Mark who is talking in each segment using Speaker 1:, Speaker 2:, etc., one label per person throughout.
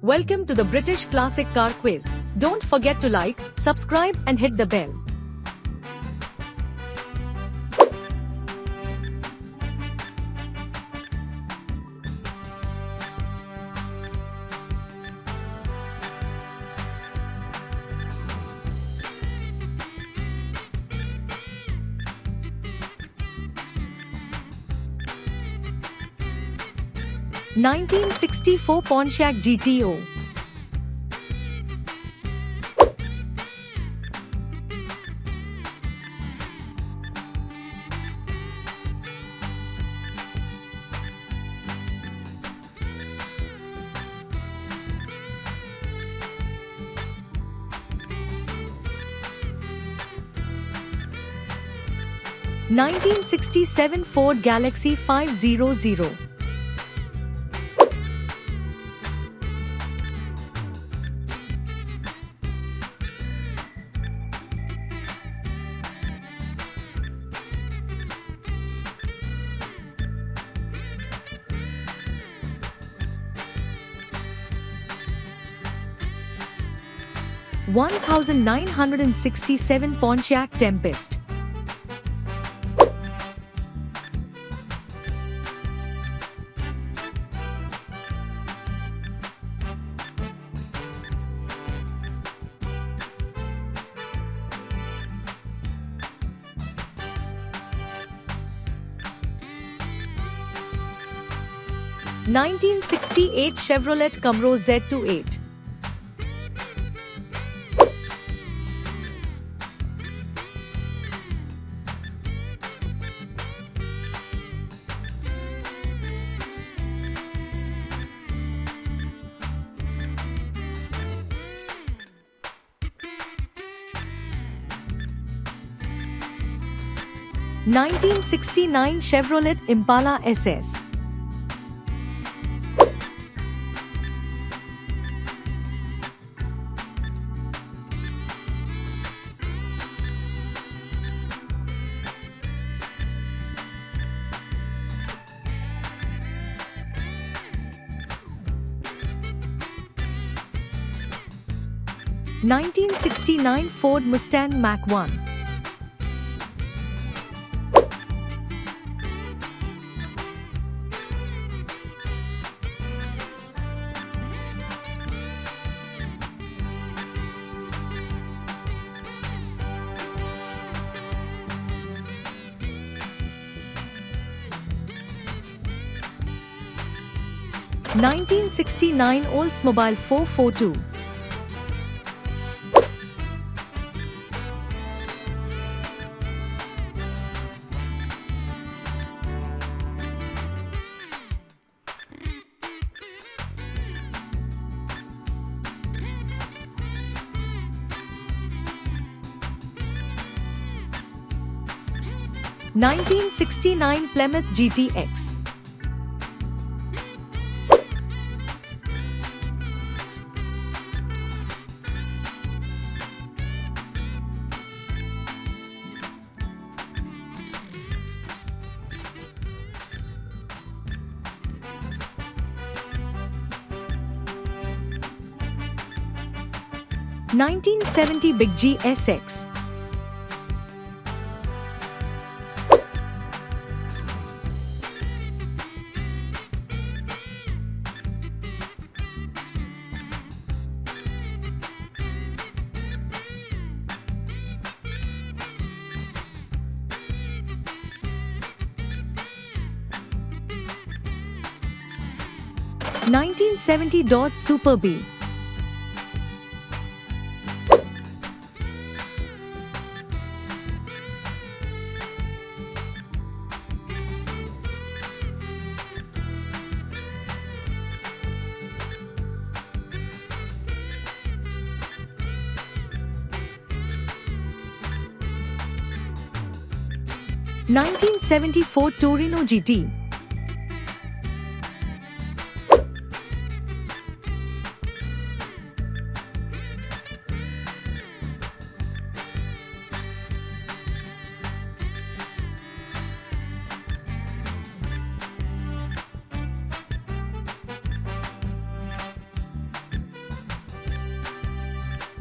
Speaker 1: Welcome to the British Classic Car Quiz. Don't forget to like, subscribe and hit the bell. ' 1964 Pontiac GTO. ' 1967 Ford Galaxie 500. ' 1967 Pontiac Tempest. ' 1968 Chevrolet Camaro Z28. ' 1969 Chevrolet Impala SS. ' 1969 Ford Mustang Mach-1. ' 1969 Oldsmobile 442. ' 1969 Plymouth GTX. ' 1970 Big G SX. ' 1970 Dodge Super B. ' 1974 Torino GT. ' 1975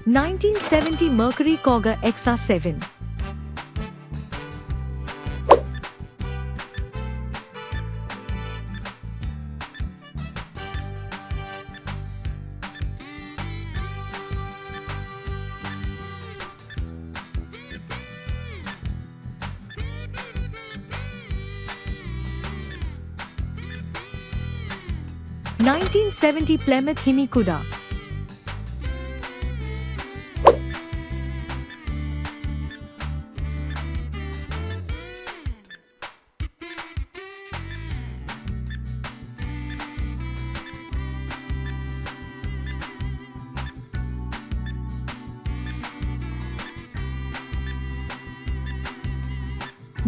Speaker 1: 1970 Mercury Cougar XR7. 1970 Plymouth Himi-Cuda.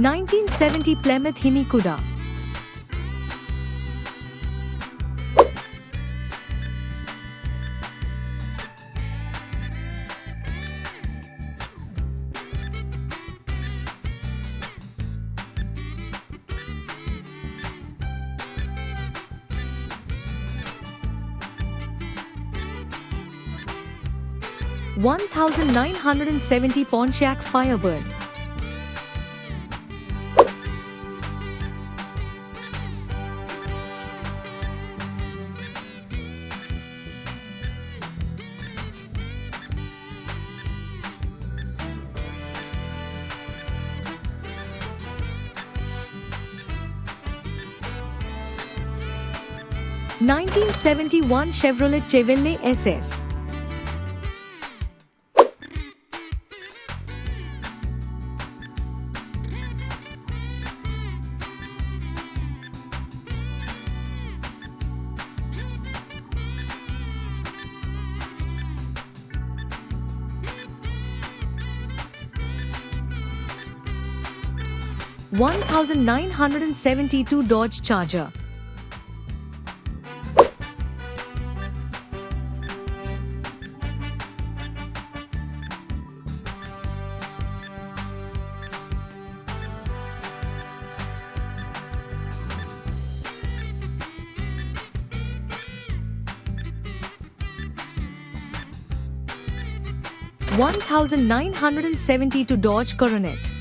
Speaker 1: 1970 Plymouth Himi-Cuda. 1970 Pontiac Firebird. 1971 Chevrolet Chevelle SS. 1972 Dodge Charger. 1972 Dodge Coronet.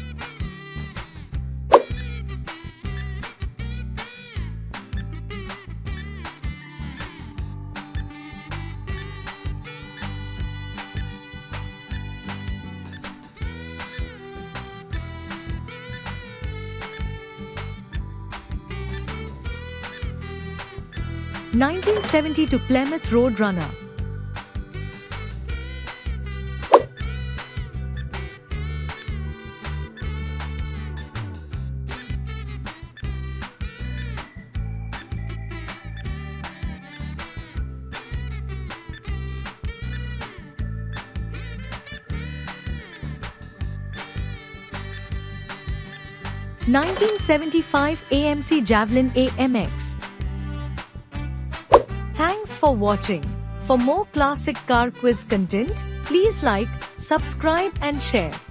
Speaker 1: 1972 Plymouth Roadrunner. 1975 AMC Javelin AMX. Thanks for watching. For more classic car quiz content, please like, subscribe and share.